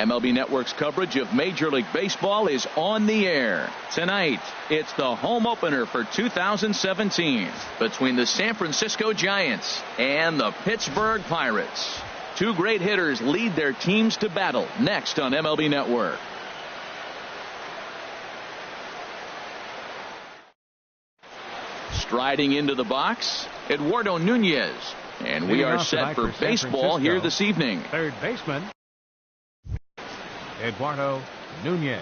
MLB Network's coverage of Major League Baseball is on the air. Tonight, it's the home opener for 2017 between the San Francisco Giants and the Pittsburgh Pirates. Two great hitters lead their teams to battle next on MLB Network. Striding into the box, Eduardo Nunez. And we are set for baseball here this evening. Third baseman, Eduardo Nunez.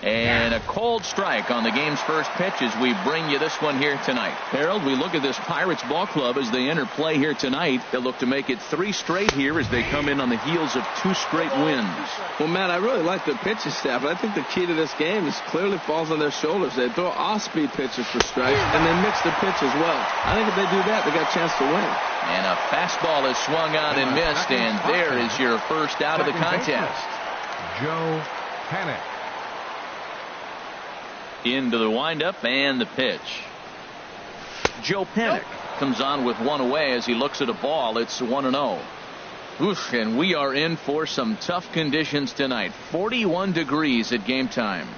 And a cold strike on the game's first pitch as we bring you this one here tonight. Harold, we look at this Pirates ball club as they enter play here tonight. They'll look to make it 3 straight here as they come in on the heels of 2 straight wins. Well, Matt, I really like the pitching staff, but I think the key to this game is clearly falls on their shoulders. They throw off-speed pitches for strikes, and they mix the pitch as well. I think if they do that, they got a chance to win. And a fastball is swung on and missed, and there is your first out of the contest. Joe Panic. Into the windup and the pitch. Joe Panic comes on with 1 away as he looks at a ball. It's 1-0. Oof, and we are in for some tough conditions tonight. 41 degrees at game time.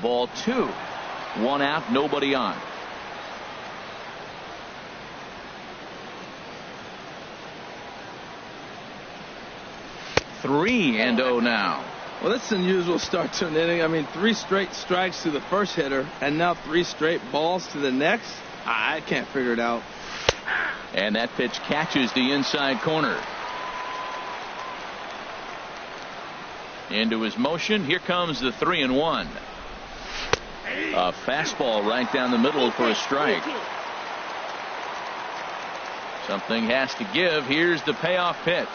Ball 2. 1 out, nobody on. Three and 0 now. Well, that's an unusual start to an inning. I mean, 3 straight strikes to the first hitter, and now 3 straight balls to the next. I can't figure it out. And that pitch catches the inside corner. Into his motion. Here comes the 3-1. A fastball right down the middle for a strike. Something has to give. Here's the payoff pitch.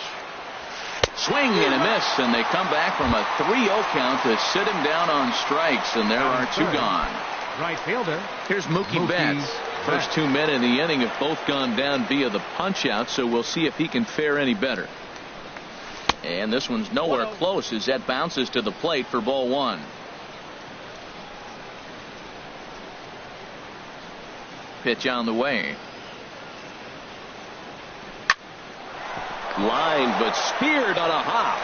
Swing and a miss, and they come back from a 3-0 count to sit him down on strikes, and there are 2 gone. Right fielder. Here's Mookie Betts. First 2 men in the inning have both gone down via the punch-out, so we'll see if he can fare any better. And this one's nowhere close as that bounces to the plate for ball 1. Pitch on the way. Line, but speared on a hop.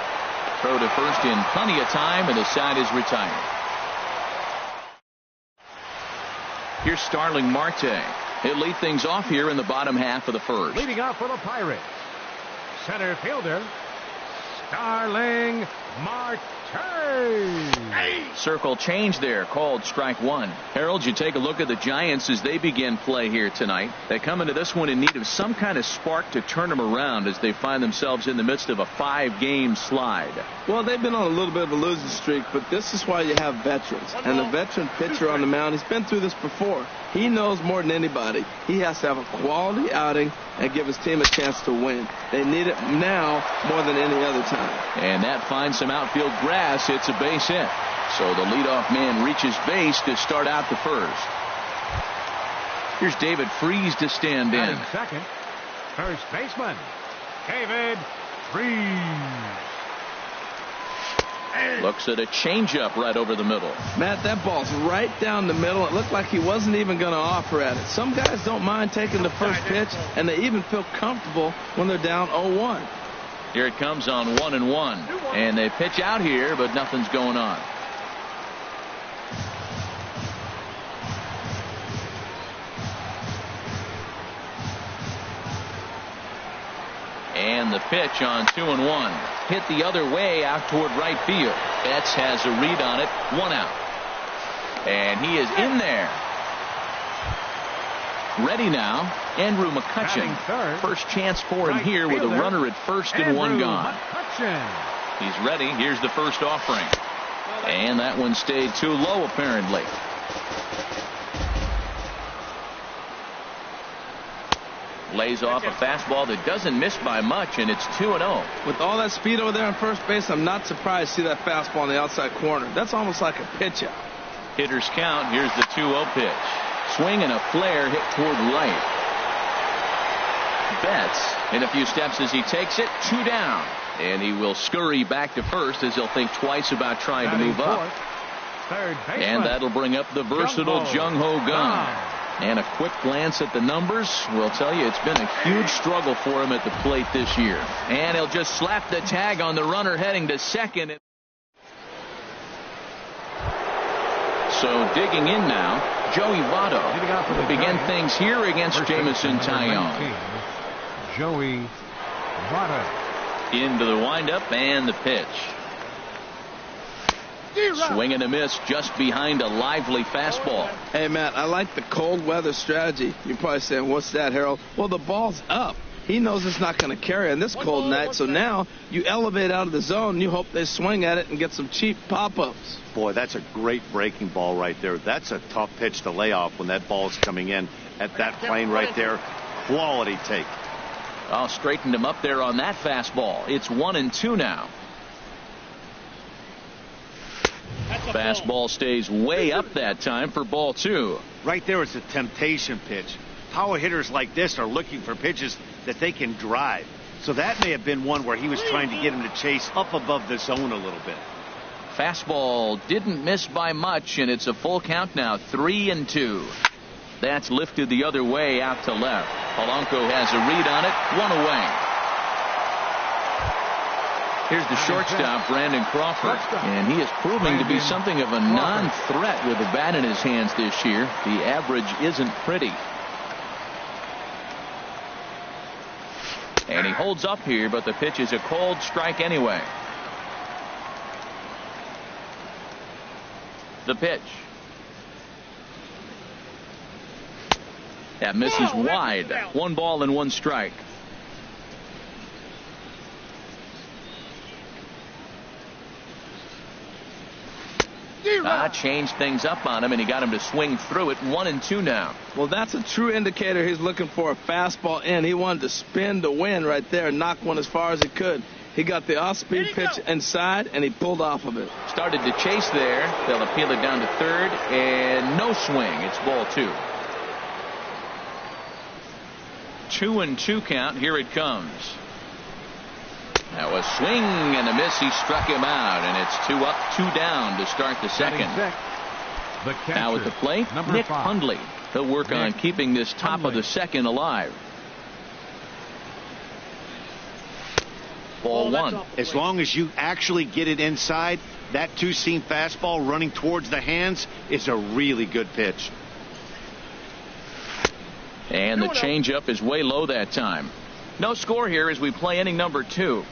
Throw to first in plenty of time, and the side is retired. Here's Starling Marte. He'll lead things off here in the bottom half of the first. Leading off for the Pirates, center fielder, Starling Marte. Circle change there, called strike 1. Harold, you take a look at the Giants as they begin play here tonight. They come into this one in need of some kind of spark to turn them around as they find themselves in the midst of a 5-game slide. Well, they've been on a little bit of a losing streak, but this is why you have veterans. And the veteran pitcher on the mound, he's been through this before. He knows more than anybody. He has to have a quality outing and give his team a chance to win. They need it now more than any other time. And that finds some outfield grass. It's a base hit. So the leadoff man reaches base to start out the first. Here's David Freese to stand in. Second, first baseman, David Freese. Looks at a changeup right over the middle. Matt, that ball's right down the middle. It looked like he wasn't even going to offer at it. Some guys don't mind taking the first pitch, and they even feel comfortable when they're down 0-1. Here it comes on 1-1. And they pitch out here, but nothing's going on. And the pitch on 2-1. Hit the other way out toward right field. Betts has a read on it. 1 out. And he is in there. Ready now. Andrew McCutcheon. First chance for him here with a runner at first and 1 gone. He's ready. Here's the first offering. And that one stayed too low apparently. Lays off a fastball that doesn't miss by much, and it's 2-0. With all that speed over there on first base, I'm not surprised to see that fastball on the outside corner. That's almost like a pitch out. Hitters count. Here's the 2-0 pitch. Swing and a flare hit toward right. Betts in a few steps as he takes it. 2 down. And he will scurry back to first as he'll think twice about trying to move up. third baseman. And that'll bring up the versatile Jung-Ho Kang. And a quick glance at the numbers will tell you it's been a huge struggle for him at the plate this year. And he'll just slap the tag on the runner heading to second. So digging in now, Joey Votto will begin things here against Jameson Taillon. Joey Votto. Into the windup and the pitch. Swing and a miss just behind a lively fastball. Hey, Matt, I like the cold weather strategy. You're probably saying, what's that, Harold? Well, the ball's up. He knows it's not going to carry on this cold night, so now you elevate out of the zone and you hope they swing at it and get some cheap pop-ups. Boy, that's a great breaking ball right there. That's a tough pitch to lay off when that ball's coming in at that plane right there. Quality take. Oh, straightened him up there on that fastball. It's 1-2 now. Fastball stays way up that time for ball 2. Right there is a temptation pitch. Power hitters like this are looking for pitches that they can drive. So that may have been one where he was trying to get him to chase up above the zone a little bit. Fastball didn't miss by much, and it's a full count now, 3-2. That's lifted the other way out to left. Polanco has a read on it, 1 away. Here's the shortstop, Brandon Crawford, and he is proving to be something of a non-threat with a bat in his hands this year. The average isn't pretty. And he holds up here, but the pitch is a cold strike anyway. The pitch. That misses wide. 1 ball and 1 strike. Changed things up on him, and he got him to swing through it. 1-2 now. Well, that's a true indicator he's looking for a fastball in. He wanted to spin the wind right there and knock one as far as he could. He got the off-speed pitch inside, and he pulled off of it. Started to chase there. They'll appeal it down to third, and no swing. It's ball 2. 2-2 count. Here it comes. Now a swing and a miss. He struck him out, and it's 2 up, 2 down to start the second. Now at the plate, Nick Hundley. He'll work on keeping this top of the second alive. Ball 1. As long as you actually get it inside, that 2-seam fastball running towards the hands is a really good pitch. And the changeup is way low that time. No score here as we play inning number 2.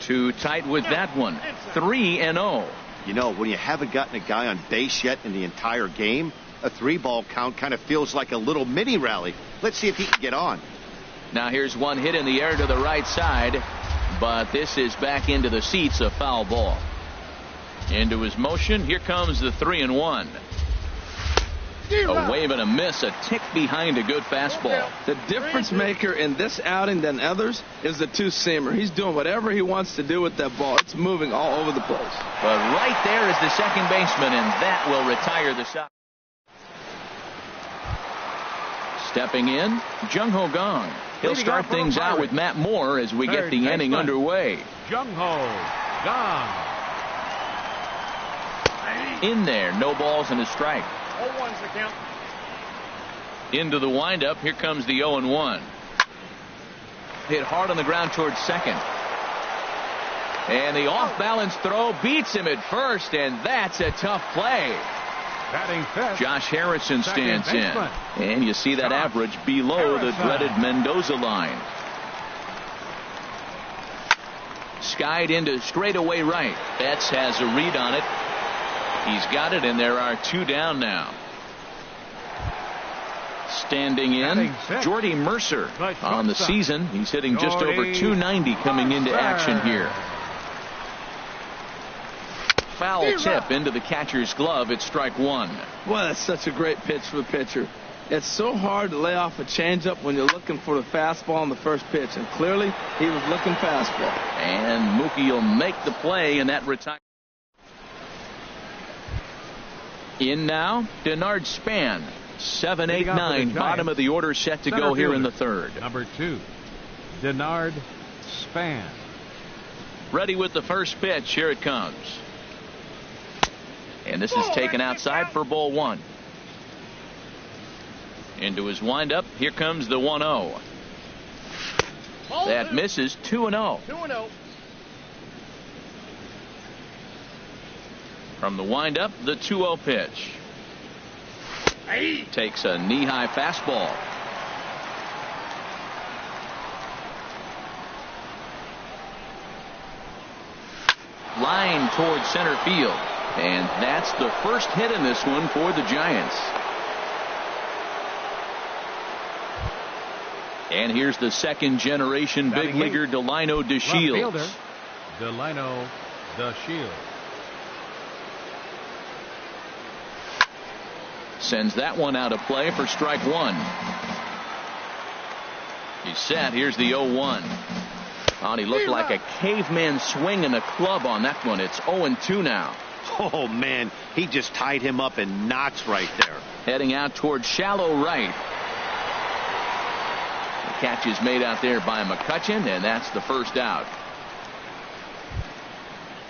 Too tight with that one. 3-0. You know, when you haven't gotten a guy on base yet in the entire game, a 3-ball count kind of feels like a little mini rally. Let's see if he can get on. Now here's one hit in the air to the right side, but this is back into the seats, a foul ball. Into his motion. Here comes the 3-1. A wave and a miss, a tick behind a good fastball. The difference maker in this outing than others is the 2-seamer. He's doing whatever he wants to do with that ball. It's moving all over the place. But right there is the second baseman, and that will retire the side. Stepping in, Jung-Ho Kang. He'll start things out with Matt Moore as we get the inning underway. Jung-Ho Kang. In there, no balls and a strike. 0-1's the count. Into the windup. Here comes the 0-1. Hit hard on the ground towards second. And the off-balance throw beats him at first, and that's a tough play. Batting fifth, Josh Harrison stands in. And you see that average below the dreaded Mendoza line. Skied into straightaway right. Betts has a read on it. He's got it, and there are 2 down now. Standing in, Jordy Mercer on the season. He's hitting just over 290 coming into action here. Foul tip into the catcher's glove. It's strike 1. Boy, that's such a great pitch for the pitcher. It's so hard to lay off a changeup when you're looking for the fastball on the first pitch, and clearly he was looking fastball. And Mookie will make the play, and that retires. In now, Denard Span. 7, 8, 9. Bottom of the order set to go here in the third. Number 2, Denard Span. Ready with the first pitch. Here it comes. And this is taken outside for ball 1. Into his windup. Here comes the 1-0. That misses. 2-0. 2-0. From the windup, the 2-0 pitch. Takes a knee-high fastball. Line towards center field. And that's the first hit in this one for the Giants. And here's the second generation big leaguer Delino DeShields. Delino DeShields. Sends that one out of play for strike 1. He's set. Here's the 0-1. Oh, he looked like a caveman swinging a club on that one. It's 0-2 now. Oh, man, he just tied him up in knots right there. Heading out towards shallow right. The catch is made out there by McCutchen, and that's the first out.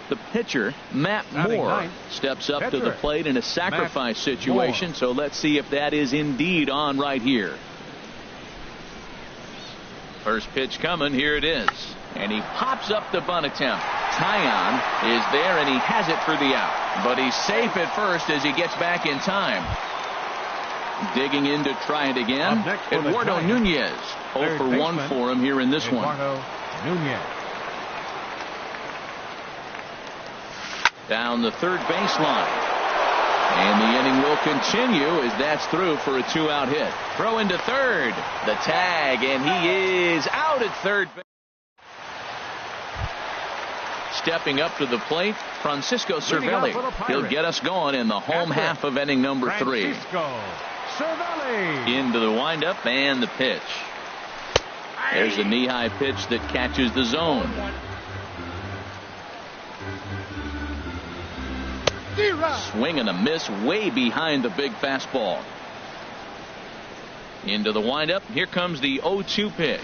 The pitcher, Matt Moore, steps up to the plate in a sacrifice situation, so let's see if that is indeed on right here. First pitch coming. Here it is. And he pops up the bunt attempt. Tyon is there, and he has it for the out. But he's safe at first as he gets back in time. Digging in to try it again. Eduardo Nunez. 0 for 1 for him here in this one. Nunez. Down the third baseline. And the inning will continue as that's through for a 2-out hit. Throw into third. The tag, and he is out at third base. Stepping up to the plate, Francisco Cervelli. He'll get us going in the home half of inning number 3. Into the windup and the pitch. There's a knee-high pitch that catches the zone. Swing and a miss way behind the big fastball. Into the windup. Here comes the 0-2 pitch.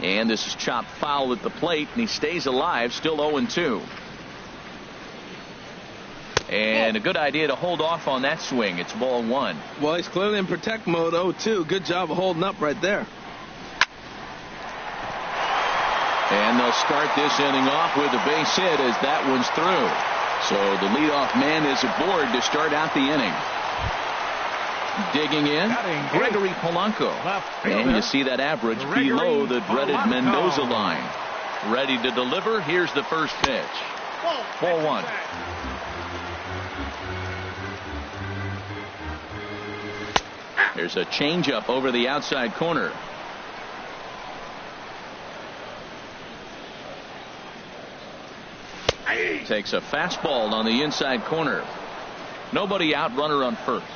And this is chopped foul at the plate, and he stays alive, still 0-2. And a good idea to hold off on that swing. It's ball 1. Well, he's clearly in protect mode. 0-2. Good job of holding up right there. And they'll start this inning off with a base hit as that one's through. So the leadoff man is aboard to start out the inning. Digging in, Gregory Polanco. And you see that average below the dreaded Mendoza line. Ready to deliver. Here's the first pitch. Ball 1. There's a changeup over the outside corner. Takes a fastball on the inside corner. Nobody out, runner on first.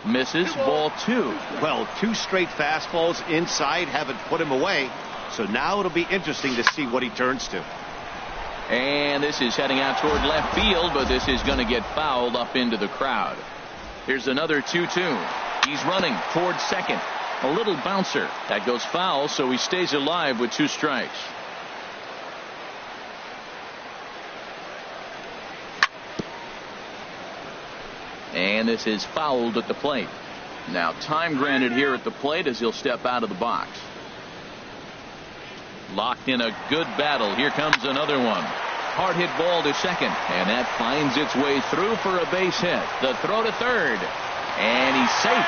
Misses. Ball 2. Well, 2 straight fastballs inside haven't put him away. So now it'll be interesting to see what he turns to. And this is heading out toward left field, but this is going to get fouled up into the crowd. Here's another 2-2. He's running towards second. A little bouncer. That goes foul, so he stays alive with 2 strikes. And this is fouled at the plate. Now time granted here at the plate as he'll step out of the box. Locked in a good battle. Here comes another one. Hard hit ball to second. And that finds its way through for a base hit. The throw to third. And he's safe.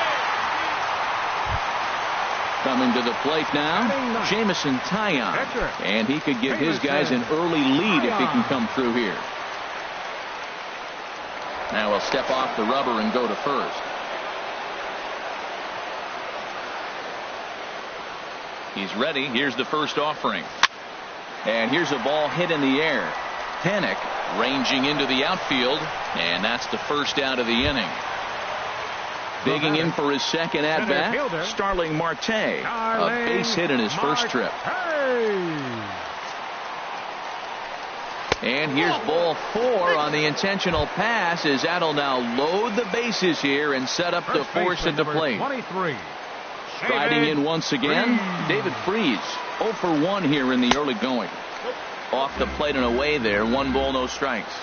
Coming to the plate now, Jameson Taillon. And he could give his guys an early lead if he can come through here. Now he'll step off the rubber and go to first. He's ready. Here's the first offering. And here's a ball hit in the air. Panik ranging into the outfield. And that's the first out of the inning. Digging in for his second at-bat, Starling Marte. A base hit in his first trip. And here's ball 4 on the intentional pass as that'll now load the bases here and set up the force at the plate. 23, Striding in once again, David Freese. 0 for 1 here in the early going. Off the plate and away there. 1 ball, no strikes.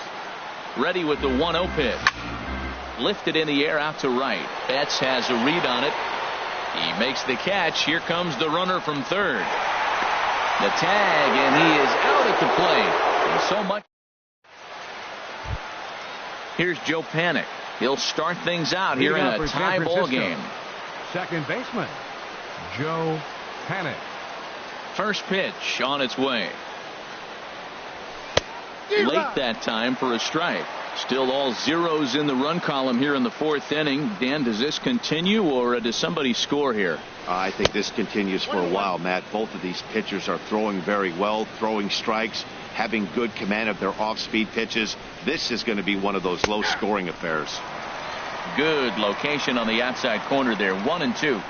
Ready with the 1-0 pitch. Lifted in the air out to right. Betts has a read on it. He makes the catch. Here comes the runner from third. The tag, and he is out at the plate. And so much. Here's Joe Panik. He'll start things out here in a tie ball game. Second baseman, Joe Panik. First pitch on its way. Late that time for a strike. Still all zeros in the run column here in the 4th inning. Dan, does this continue, or does somebody score here? I think this continues for a while, Matt. Both of these pitchers are throwing very well, throwing strikes, having good command of their off-speed pitches. This is going to be one of those low-scoring affairs. Good location on the outside corner there. 1-2.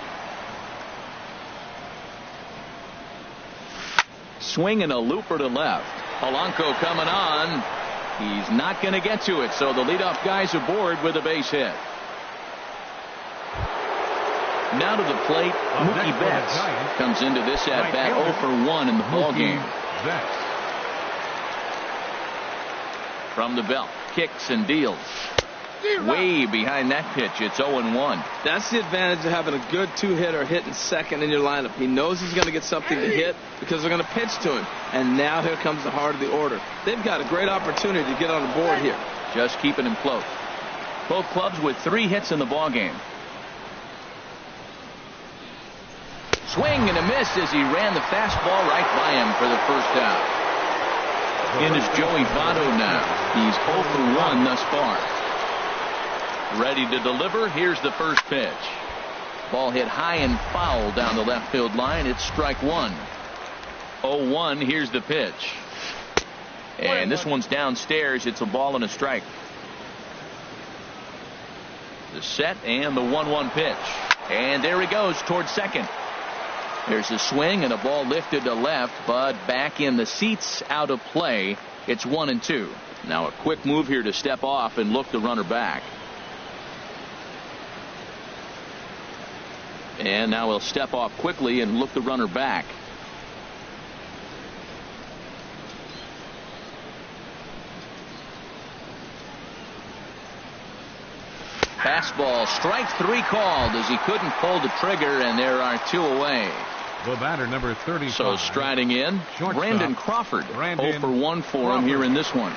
Swinging a looper to left. Polanco coming on. He's not going to get to it, so the leadoff guy's aboard with a base hit. Now to the plate, Mookie Betts comes into this at bat 0 for 1 in the ball game. From the belt, kicks and deals. Way behind that pitch. It's 0-1. That's the advantage of having a good 2-hitter hitting second in your lineup. He knows he's going to get something to hit because they're going to pitch to him. And now here comes the heart of the order. They've got a great opportunity to get on the board here. Just keeping him close. Both clubs with 3 hits in the ball game. Swing and a miss as he ran the fastball right by him for the first out. In is Joey Votto now. He's 0 for 1 thus far. Ready to deliver. Here's the first pitch. Ball hit high and foul down the left field line. It's strike 1. 0-1. Here's the pitch. And this one's downstairs. It's a ball and a strike. The set and the 1-1 pitch. And there he goes towards second. There's a swing and a ball lifted to left, but back in the seats, out of play. It's 1-2. Now a quick move here to step off and look the runner back. And now he'll step off quickly and look the runner back. Fastball, strike 3 called as he couldn't pull the trigger, and there are 2 away. The batter, number 35. So striding in, Shortstop, Brandon Crawford. 0 for 1 for him here in this one.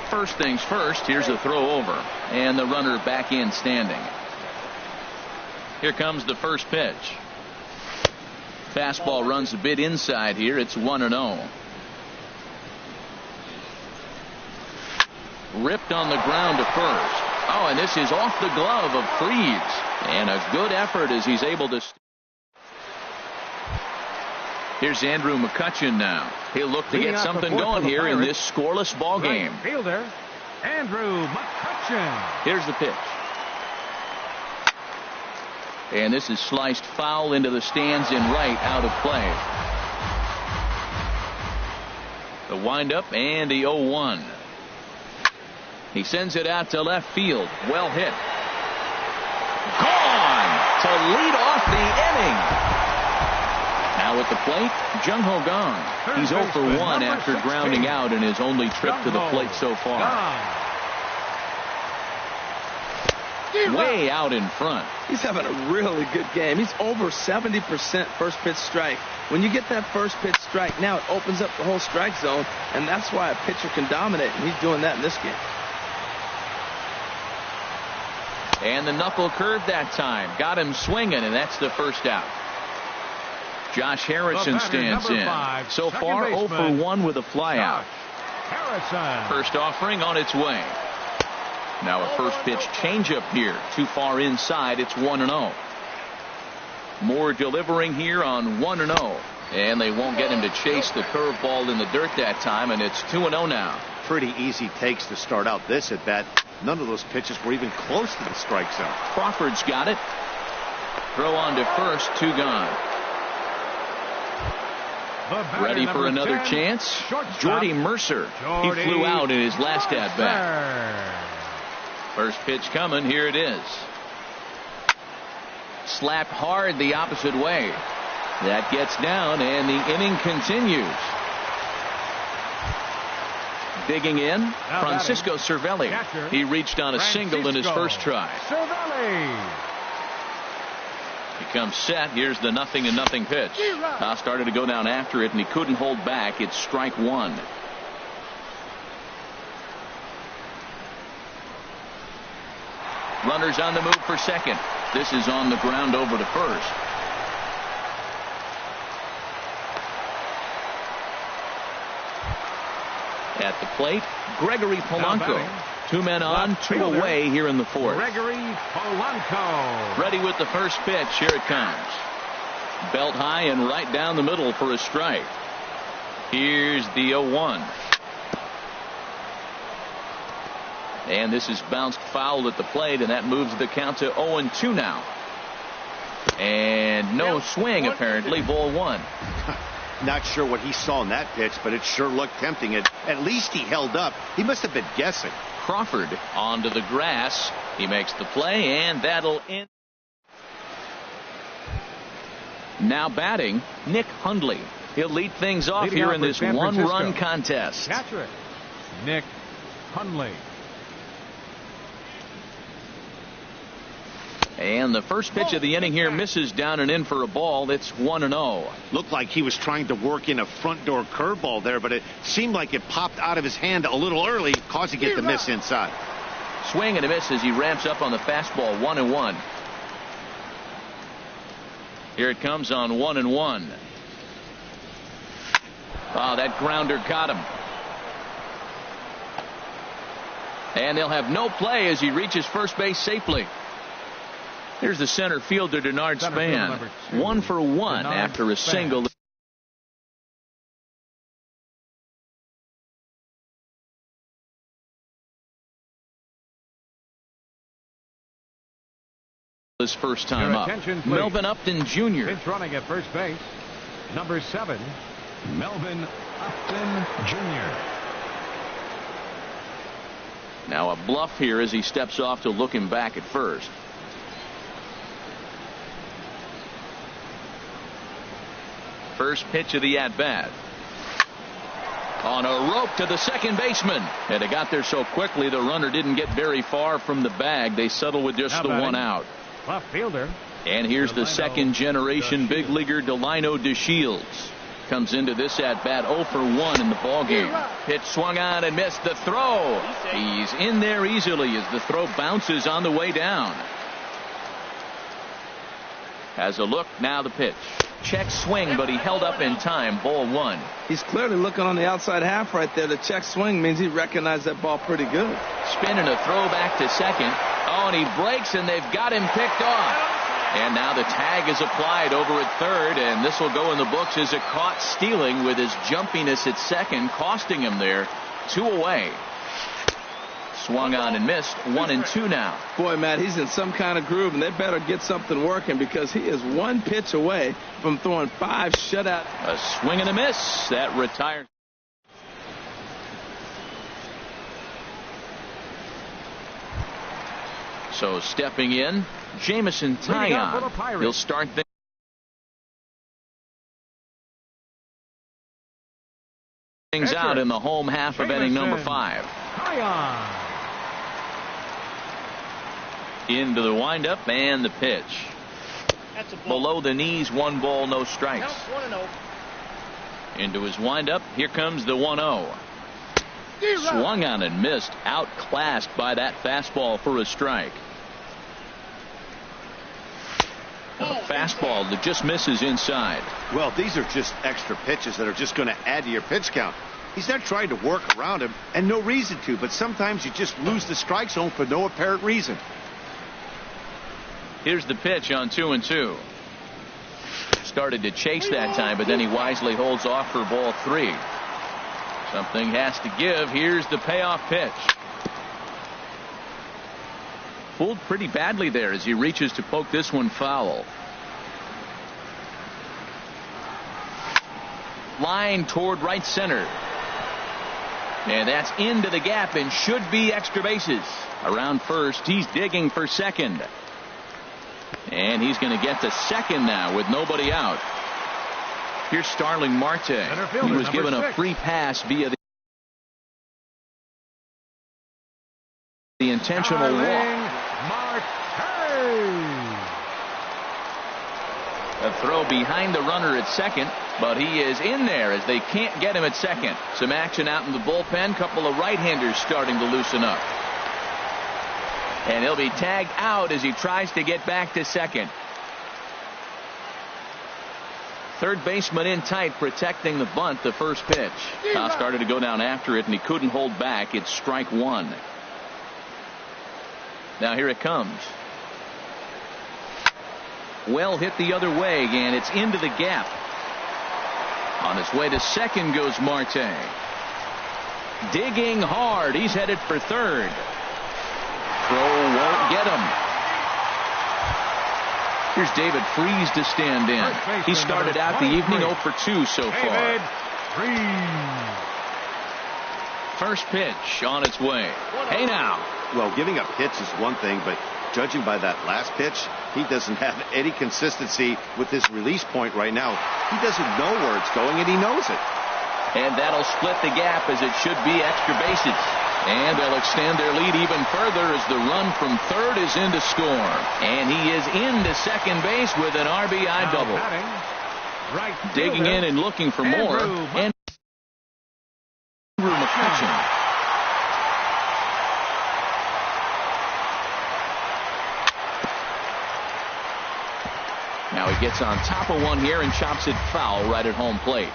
First things first, here's a throw over, and the runner back in standing. Here comes the first pitch. Fastball runs a bit inside here. It's 1-0. Ripped on the ground to first. Oh, and this is off the glove of Freese. And a good effort as he's able to. Here's Andrew McCutchen now. He'll look to get something going here in this scoreless ball game. Fielder, Andrew McCutchen. Here's the pitch. And this is sliced foul into the stands in right, out of play. The windup and the 0-1. He sends it out to left field. Well hit. Gone to lead off the inning. Now at the plate, Jung-Ho Kang. He's 0 for 1 after grounding out in his only trip to the plate so far. Way out in front. He's having a really good game. He's over 70% first pitch strike. When you get that first pitch strike, now it opens up the whole strike zone, and that's why a pitcher can dominate, and he's doing that in this game. And the knuckle curve that time. Got him swinging, and that's the first out. Josh Harrison stands in. So far, 0 for 1 with a flyout. First offering on its way. Now a first pitch changeup here. Too far inside. It's 1-0. Moore delivering here on 1-0. And they won't get him to chase the curveball in the dirt that time, and it's 2-0 now. Pretty easy takes to start out this at bat. None of those pitches were even close to the strike zone. Crawford's got it. Throw on to first. 2 gone. Ready for another chance. Jordy Mercer. He flew out in his last at bat. First pitch coming. Here it is. slapped hard the opposite way. That gets down, and the inning continues. Digging in, Francisco Cervelli. He reached on a single in his first try. Cervelli. He comes set. Here's the 0-0 pitch. Haas started to go down after it, and he couldn't hold back. It's strike one. Runners on the move for second. This is on the ground over to first. At the plate, Gregory Polanco. 2 men on, 2 away here in the fourth. Gregory Polanco. Ready with the first pitch. Here it comes. Belt high and right down the middle for a strike. Here's the 0-1. And this is bounced foul at the plate, and that moves the count to 0-2 now. And no swing, apparently. Ball 1. Not sure what he saw in that pitch, but it sure looked tempting. At least he held up. He must have been guessing. Crawford onto the grass. He makes the play, and that'll end. Now batting, Nick Hundley. He'll lead things off here in this one-run contest. Catcher, Nick Hundley. And the first pitch of the inning here misses down and in for a ball. It's 1-0. Looked like he was trying to work in a front door curveball there, but it seemed like it popped out of his hand a little early, causing it to miss inside. Swing and a miss as he ramps up on the fastball. 1-1. Here it comes on 1-1. Oh, that grounder got him. And they'll have no play as he reaches first base safely. Here's the center fielder, Denard Span. 1 for 1 after a single. His first time up. Melvin Upton Jr. Pinch running at first base. Number 7, Melvin Upton Jr. Now a bluff here as he steps off to look him back at first. First pitch of the at-bat. On a rope to the second baseman. And it got there so quickly the runner didn't get very far from the bag. They settle with just the one out. Left fielder. And here's the second generation big leaguer Delino DeShields. Comes into this at-bat 0 for 1 in the ballgame. Pitch swung on and missed the throw. He's in there easily as the throw bounces on the way down. Has a look, now the pitch. Check swing, but he held up in time. Ball 1. He's clearly looking on the outside half right there. The check swing means he recognized that ball pretty good. Spin and a throw back to second. Oh, and he breaks, and they've got him picked off. And now the tag is applied over at third, and this will go in the books as a caught stealing with his jumpiness at second, costing him there. 2 away. Swung on and missed. 1-2 now. Boy, Matt, he's in some kind of groove, and they better get something working because he is 1 pitch away from throwing 5 shutout. A swing and a miss. That retires. So stepping in, Jamison Taillon. He'll start things out in the home half of inning number 5. Into the windup and the pitch. Below the knees, 1 ball, no strikes. Into his windup, here comes the 1-0. Swung on and missed, outclassed by that fastball for a strike. A fastball that just misses inside. Well, these are just extra pitches that are just going to add to your pitch count. He's not trying to work around him, and no reason to, but sometimes you just lose the strike zone for no apparent reason. Here's the pitch on 2-2. Started to chase that time, but then he wisely holds off for ball 3. Something has to give. Here's the payoff pitch. Fooled pretty badly there as he reaches to poke this one foul. Line toward right center. And that's into the gap and should be extra bases. Around first, he's digging for second. And he's going to get to second now with nobody out. Here's Starling Marte. He was given a free pass via the intentional walk. A throw behind the runner at second, but he is in there as they can't get him at second. Some action out in the bullpen. Couple of right-handers starting to loosen up. And he'll be tagged out as he tries to get back to second. Third baseman in tight, protecting the bunt. The first pitch. Now started to go down after it, and he couldn't hold back. It's strike one. Now here it comes. Well hit the other way, and it's into the gap. On his way to second goes Marte. Digging hard. He's headed for third. Throw won't get him. Here's David Freese to stand in. He started out the evening 0 for 2 so far. First pitch on its way. Hey now. Well, giving up hits is one thing, but judging by that last pitch, he doesn't have any consistency with his release point right now. He doesn't know where it's going, and he knows it. And that'll split the gap as it should be extra bases. And they'll extend their lead even further as the run from third is in to score. And he is into second base with an RBI double. Digging in and looking for more. And McCutcheon. Now he gets on top of one here and chops it foul right at home plate.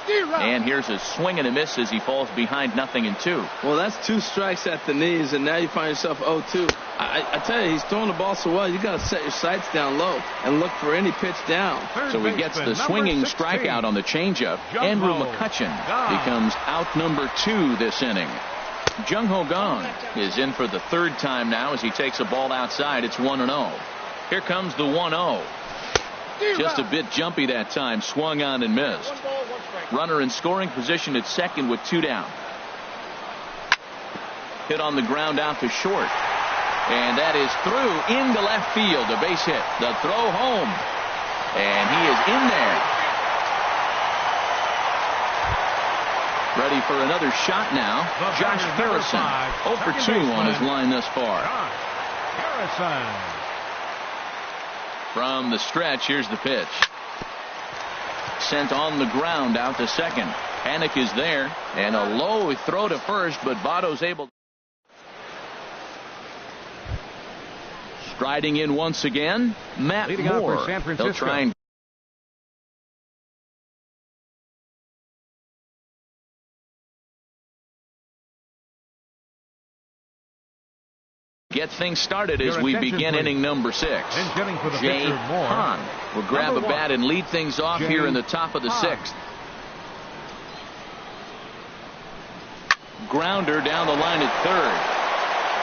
And here's a swing and a miss as he falls behind 0-2. Well, that's 2 strikes at the knees, and now you find yourself 0-2. I tell you, he's throwing the ball so well, you got to set your sights down low and look for any pitch down. So he gets the swinging strikeout on the changeup. Andrew McCutcheon becomes out number 2 this inning. Jung Ho Gong is in for the third time now as he takes a ball outside. It's 1-0. Here comes the 1-0. Just a bit jumpy that time. Swung on and missed. Runner in scoring position at second with 2 down. Hit on the ground out to short. And that is through into left field. A base hit. The throw home. And he is in there. Ready for another shot now. Josh Harrison. 0 for 2 on his line thus far. Harrison. From the stretch, here's the pitch. Sent on the ground out to second. Panic is there, and a low throw to first, but Votto's able. Striding in once again, Matt Moore. He'll try and get things started as we begin inning number 6. Jay Hahn will grab a bat and lead things off here in the top of the 6th. Grounder down the line at third.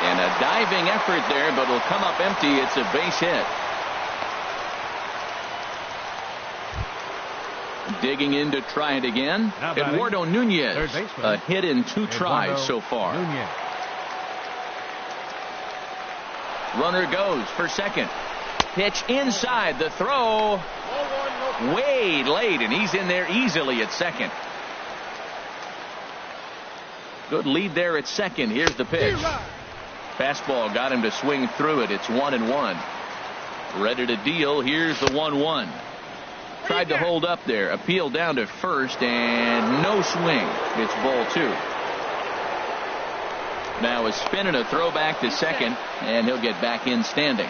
And a diving effort there, but it'll come up empty. It's a base hit. Digging in to try it again. Eduardo Nunez. A hit in 2 tries so far. Runner goes for second. Pitch inside. The throw way late, and he's in there easily at second. Good lead there at second. Here's the pitch. Fastball got him to swing through it. It's 1-1. Ready to deal. Here's the 1-1. Tried to hold up there. Appeal down to first, and no swing. It's ball 2. Now a spin and a throw back to second, and he'll get back in standing.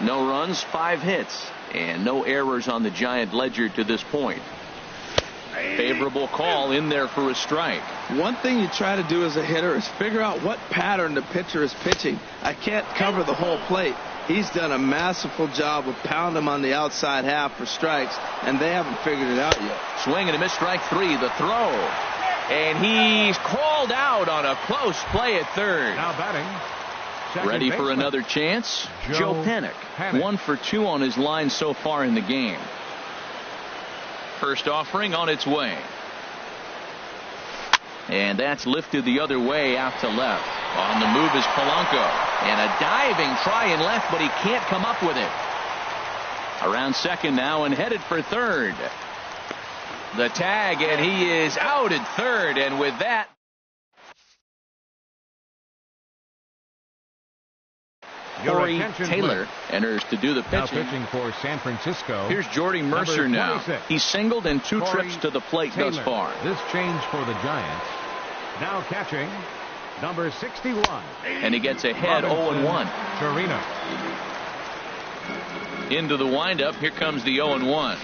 No runs, 5 hits, and no errors on the Giant ledger to this point. Favorable call in there for a strike. One thing you try to do as a hitter is figure out what pattern the pitcher is pitching. I can't cover the whole plate. He's done a masterful job of pounding him on the outside half for strikes, and they haven't figured it out yet. Swing and a miss, strike 3. The throw. And he's called out on a close play at third. Now batting. Ready for another chance? Joe Panik. 1 for 2 on his line so far in the game. First offering on its way. And that's lifted the other way out to left. On the move is Polanco. And a diving try in left, but he can't come up with it. Around second now and headed for third. The tag, and he is out at third. And with that, Corey Taylor enters to do the pitching. Now pitching for San Francisco. Here's Jordy Mercer now. He's singled in 2 trips to the plate thus far. This change for the Giants. Now catching number 61. And he gets ahead 0-1. Torino. Into the windup. Here comes the 0-1.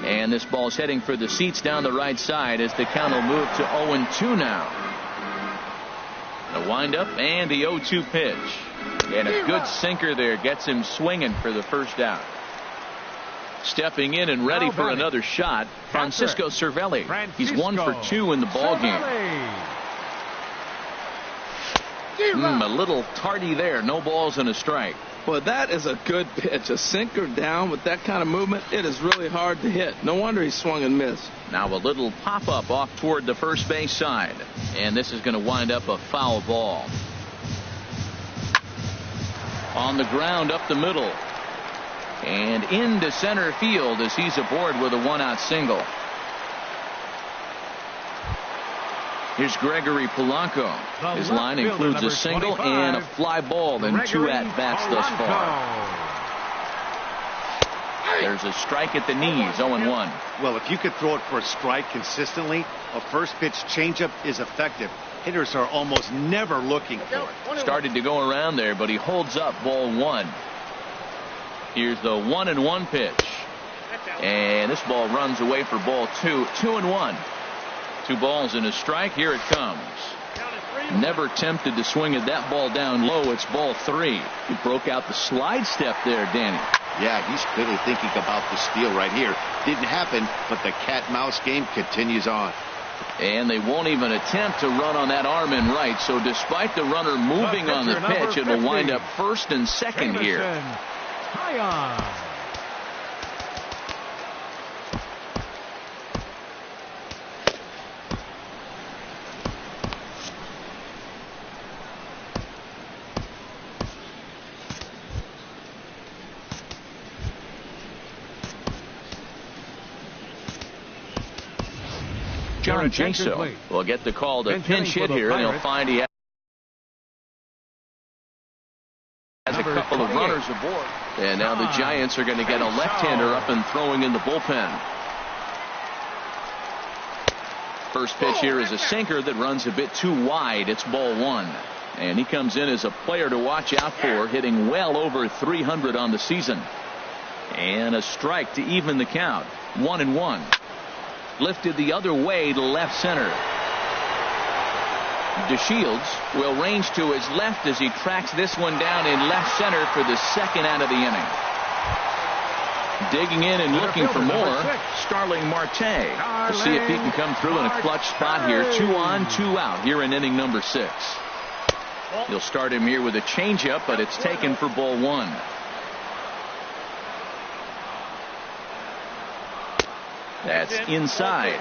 And this ball's heading for the seats down the right side as the count will move to 0-2 now. The windup and the 0-2 pitch. And a good sinker there gets him swinging for the first out. Stepping in and ready for another shot, Francisco Cervelli. He's 1 for 2 in the ball game. A little tardy there. No balls and a strike. Well, that is a good pitch. A sinker down with that kind of movement, it is really hard to hit. No wonder he swung and missed. Now a little pop-up off toward the first base side. And this is going to wind up a foul ball. On the ground up the middle. And into center field as he's aboard with a 1-out single. Here's Gregory Polanco. His line includes a single and a fly ball in 2 at-bats thus far. There's a strike at the knees, 0-1. Well, if you could throw it for a strike consistently, a first pitch changeup is effective. Hitters are almost never looking for it. Started to go around there, but he holds up ball 1. Here's the 1-1 pitch. And this ball runs away for ball 2. 2-1. 2 balls and a strike. Here it comes. Never tempted to swing at that ball down low. It's ball 3. He broke out the slide step there, Danny. Yeah, he's clearly thinking about the steal right here. Didn't happen, but the cat-mouse game continues on. And they won't even attempt to run on that arm in right. So despite the runner moving on the pitch, it will wind up first and second here. John Jaso will get the call to pinch hit here, and he'll find he has a couple of runners aboard. And now the Giants are going to get a left-hander up and throwing in the bullpen. First pitch here is a sinker that runs a bit too wide. It's ball 1. And he comes in as a player to watch out for, hitting well over 300 on the season. And a strike to even the count. 1-1. Lifted the other way to left center. DeShields will range to his left as he tracks this one down in left center for the second out of the inning. Digging in and looking for more, Starling Marte. We'll see if he can come through in a clutch spot here. 2 on, 2 out here in inning number 6. You'll start him here with a changeup, but it's taken for ball 1. That's inside.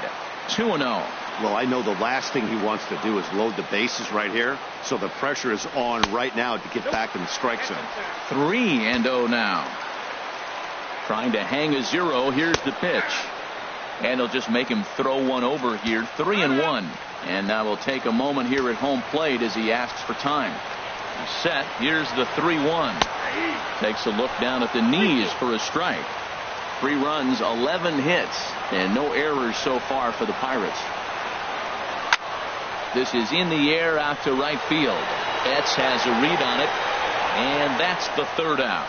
2-0. Well, I know the last thing he wants to do is load the bases right here, so the pressure is on right now to get back in the strike zone. 3-0 now. Trying to hang a 0. Here's the pitch. And he'll just make him throw one over here. 3-1. And now we'll take a moment here at home plate as he asks for time. He's set. Here's the 3-1. Takes a look down at the knees for a strike. 3 runs, 11 hits, and no errors so far for the Pirates. This is in the air out to right field. Betts has a read on it, and that's the 3rd out.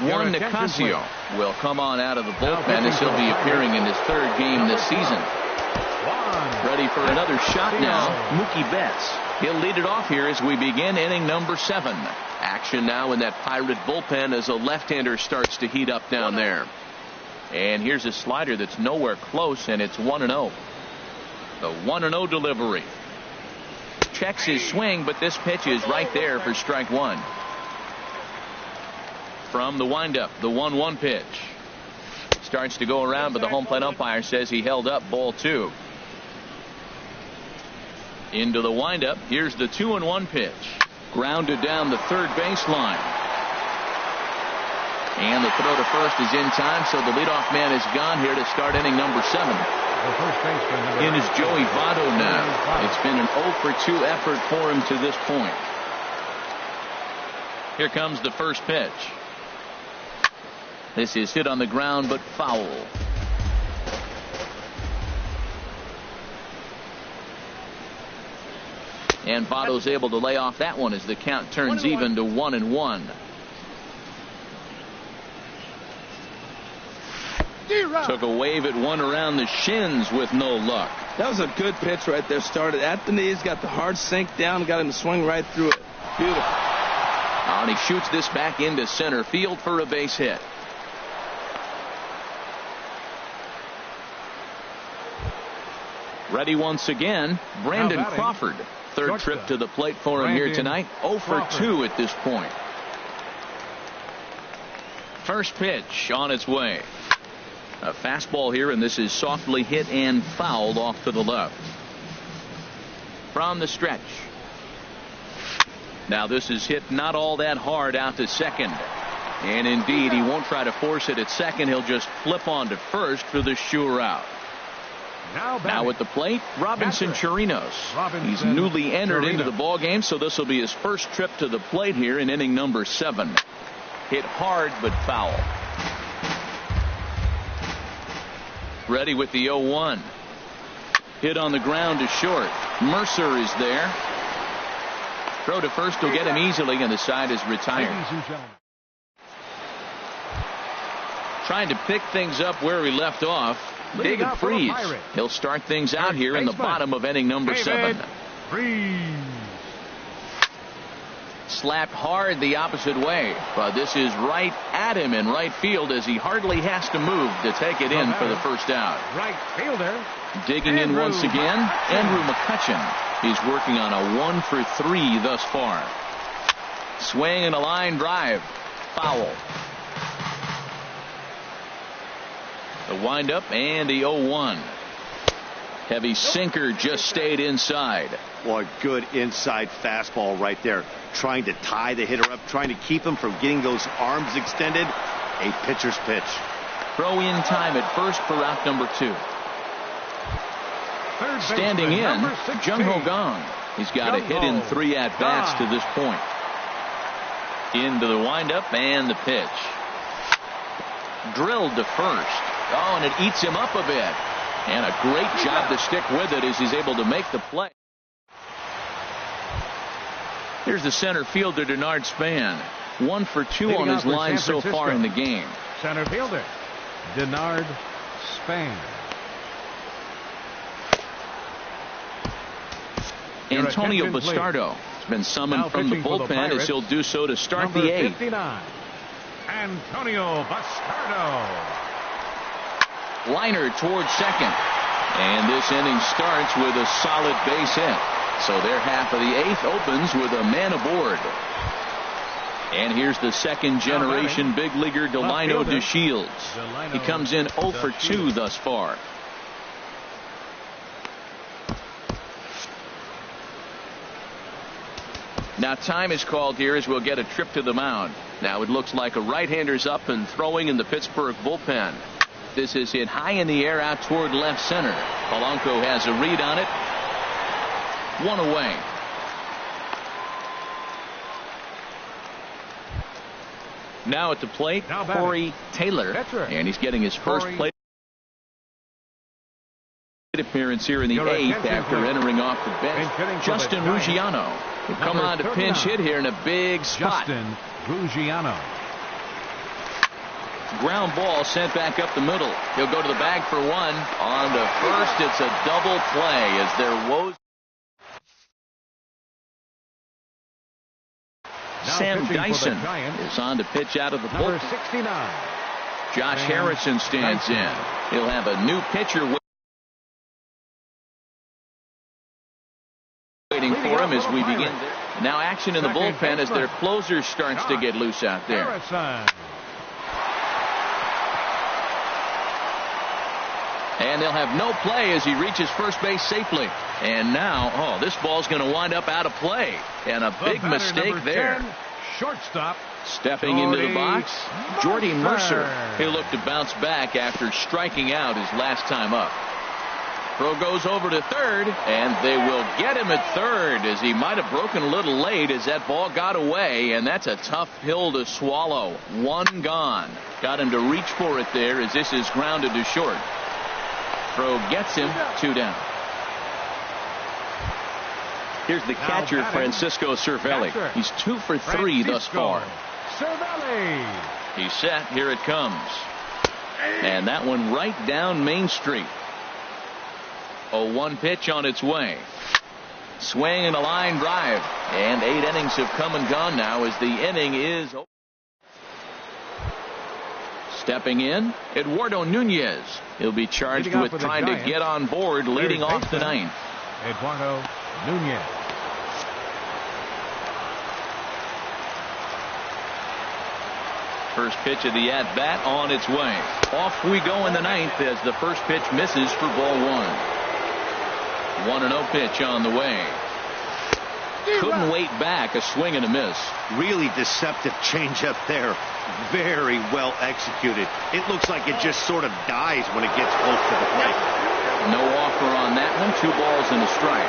Juan Nicasio will come on out of the bullpen as he'll be appearing in his 3rd game this season. Ready for another shot now, Mookie Betts. He'll lead it off here as we begin inning number 7. Action now in that Pirate bullpen as a left-hander starts to heat up down there. And here's a slider that's nowhere close, and it's 1-0. The 1-0 delivery. Checks his swing, but this pitch is right there for strike 1. From the windup, the 1-1 pitch. starts to go around, but the home plate umpire says he held up ball 2. Into the windup. Here's the 2-1 pitch. Grounded down the third baseline. And the throw to first is in time, so the leadoff man is gone here to start inning number 7. In is Joey Votto now. It's been an 0 for 2 effort for him to this point. Here comes the first pitch. This is hit on the ground, but foul. And Votto's able to lay off that one as the count turns even to 1-1. Took a wave at one around the shins with no luck. That was a good pitch right there. Started at the knees, got the hard sink down, got him to swing right through it. Beautiful. And he shoots this back into center field for a base hit. Ready once again, Brandon Crawford. Third trip to the plate for him here tonight. 0 for 2 at this point. First pitch on its way. A fastball here, and this is softly hit and fouled off to the left. From the stretch. Now this is hit not all that hard out to second. And indeed, he won't try to force it at second. He'll just flip on to first for the sure out. Now at the plate, Robinson Chirinos. He's newly entered into the ball game, so this will be his first trip to the plate here in inning number 7. Hit hard but foul. Ready with the 0-1. Hit on the ground to short. Mercer is there. Throw to first will get him easily, and the side is retired. Trying to pick things up where he left off. David Freese. He'll start things out here in the bottom of inning number 7. Slapped hard the opposite way, but this is right at him in right field as he hardly has to move to take it in for the first out. Right fielder. Digging in once again, Andrew McCutchen. He's working on a 1 for 3 thus far. Swing and a line drive. Foul. The windup and the 0-1. Heavy sinker just stayed inside. Well, a good inside fastball right there. Trying to tie the hitter up, trying to keep him from getting those arms extended. A pitcher's pitch. Throw in time at first for out number 2. Standing in, Jung Ho Gong. He's got a hit in 3 at-bats to this point. Into the windup and the pitch. Drilled to first. Oh, and it eats him up a bit. And a great job to stick with it as he's able to make the play. Here's the center fielder, Denard Span. 1 for 2 on his line so far in the game. Center fielder, Denard Span. Antonio Bastardo has been summoned from the bullpen as he'll do so to start the 8th. 59, Antonio Bastardo. Liner towards second. And this inning starts with a solid base hit. So their half of the 8th opens with a man aboard. And here's the second generation big leaguer Delino DeShields. He comes in 0 for 2 thus far. Now time is called here as we'll get a trip to the mound. Now it looks like a right-hander's up and throwing in the Pittsburgh bullpen. This is hit high in the air out toward left center. Polanco has a read on it. 1 away. Now at the plate, Corey Taylor. And he's getting his first plate appearance here in the 8th after entering off the bench. Justin Ruggiano will come on to pinch hit here in a big spot. Justin Ruggiano. Ground ball sent back up the middle. He'll go to the bag for 1. On to first, it's a double play as there woes. Sam Dyson is on to pitch out of the bullpen. 69. Josh Harrison stands in. He'll have a new pitcher waiting for him as we begin. Now action in the bullpen as their closer starts to get loose out there. And they'll have no play as he reaches first base safely. And now, this ball's going to wind up out of play. And a big mistake there. 10, shortstop. Stepping into the box, Jordy Mercer. He'll look to bounce back after striking out his last time up. Throw goes over to third, and they will get him at third as he might have broken a little late as that ball got away, and that's a tough pill to swallow. One gone. Got him to reach for it there as this is grounded to short. Throw gets him, 2 down. Here's the catcher, Francisco Cervelli. He's 2 for 3 thus far. Cervelli. He's set. Here it comes. And that one right down Main Street. 0-1 pitch on its way. Swing and a line drive. And 8 innings have come and gone now as the inning is over. Stepping in, Eduardo Nunez. He'll be charged with trying to get on board, leading off the ninth. Eduardo Nunez. First pitch of the at-bat on its way. Off we go in the ninth as the first pitch misses for ball 1. 1-0 pitch on the way. Couldn't wait back. A swing and a miss. Really deceptive changeup there. Very well executed. It looks like it just sort of dies when it gets close to the plate. No offer on that one. 2 balls and a strike.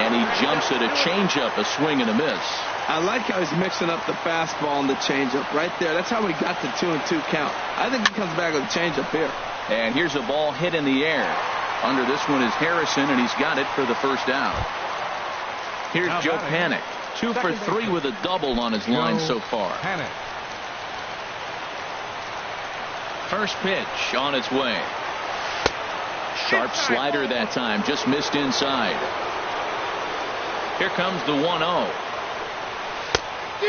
And he jumps at a changeup, a swing and a miss. I like how he's mixing up the fastball and the changeup right there. That's how we got the 2-2 count. I think he comes back with a changeup here. And here's a ball hit in the air. Under this one is Harrison, and he's got it for the first out. Here's Joe Panik. 2 for 3 with a double on his line so far. Panik. First pitch on its way. Sharp slider that time. Just missed inside. Here comes the 1-0.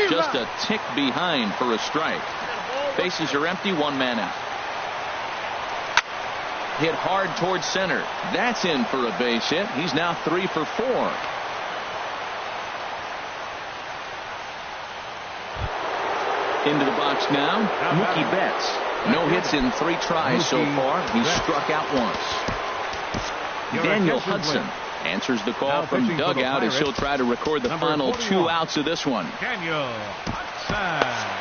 Just a tick behind for a strike. Bases are empty. 1 man out. Hit hard towards center. That's in for a base hit. He's now 3 for 4. Into the box now, Mookie Betts. No hits in 3 tries so far. He's struck out once. Daniel Hudson answers the call from dugout as he'll try to record the final 2 outs of this one. Daniel Hudson.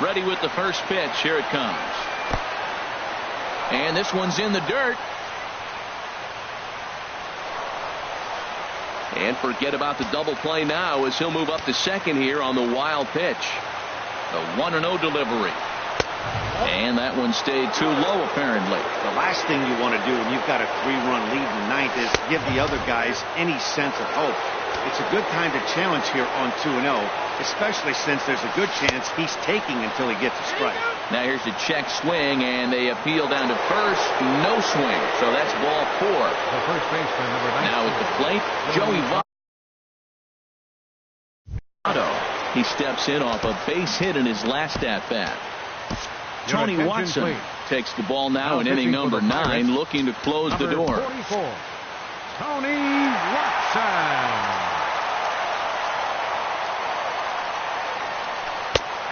Ready with the first pitch. Here it comes. And this one's in the dirt. And forget about the double play now as he'll move up to second here on the wild pitch. The 1-0 delivery. And that one stayed too low apparently. The last thing you want to do when you've got a 3-run lead in the ninth is give the other guys any sense of hope. It's a good time to challenge here on 2-0, especially since there's a good chance he's taking until he gets a strike. Now here's a check swing, and they appeal down to first. No swing, so that's ball 4. The first baseman, number 19. Now at the plate, Joey Votto. He steps in off a base hit in his last at-bat. Tony Watson takes the ball now in inning number 9, looking to close the door. 44, Tony Watson.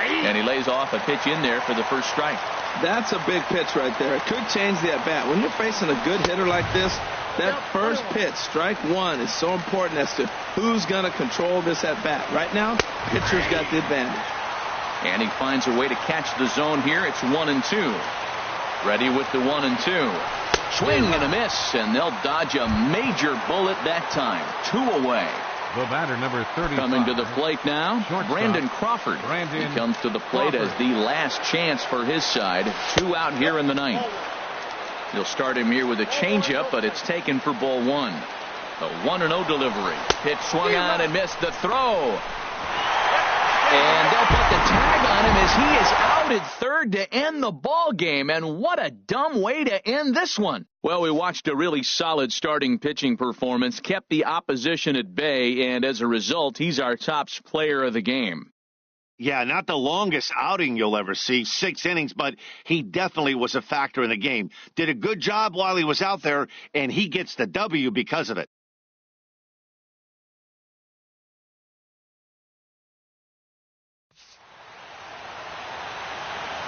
And he lays off a pitch in there for the first strike. That's a big pitch right there. It could change the at-bat. When you're facing a good hitter like this, that first pitch, strike 1, is so important as to who's going to control this at-bat. Right now, pitcher's got the advantage. And he finds a way to catch the zone here. It's 1-2. Ready with the 1-2. Swing and a miss, and they'll dodge a major bullet that time. 2 away. The batter, number 35. Coming to the plate now, Brandon Crawford. He comes to the plate as the last chance for his side. 2 out here in the ninth. He'll start him here with a changeup, but it's taken for ball 1. The 1-0 delivery. Pitch swung on and missed the throw. And they'll put the tag on him as he is out at third to end the ball game. And what a dumb way to end this one. Well, we watched a really solid starting pitching performance, kept the opposition at bay, and as a result, he's our top player of the game. Yeah, not the longest outing you'll ever see, 6 innings, but he definitely was a factor in the game. Did a good job while he was out there, and he gets the W because of it.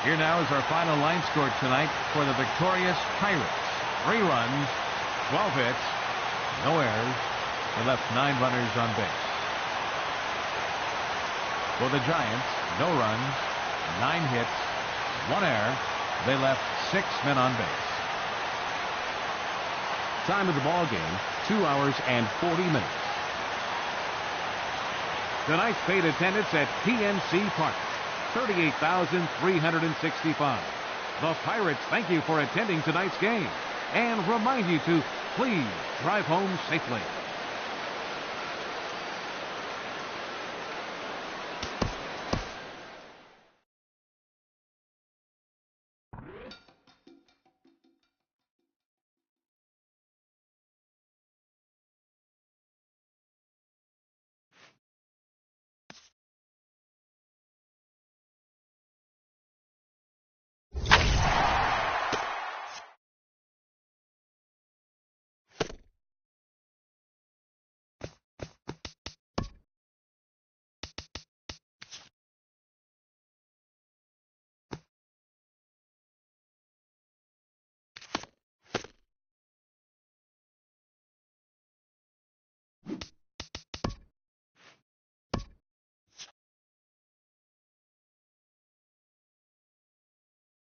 Here now is our final line score tonight for the victorious Pirates. 3 runs, 12 hits, no errors. They left 9 runners on base. For the Giants, no runs, 9 hits, 1 error. They left 6 men on base. Time of the ball game, 2 hours and 40 minutes. Tonight's paid attendance at PNC Park, 38,365. The Pirates thank you for attending tonight's game and remind you to please drive home safely.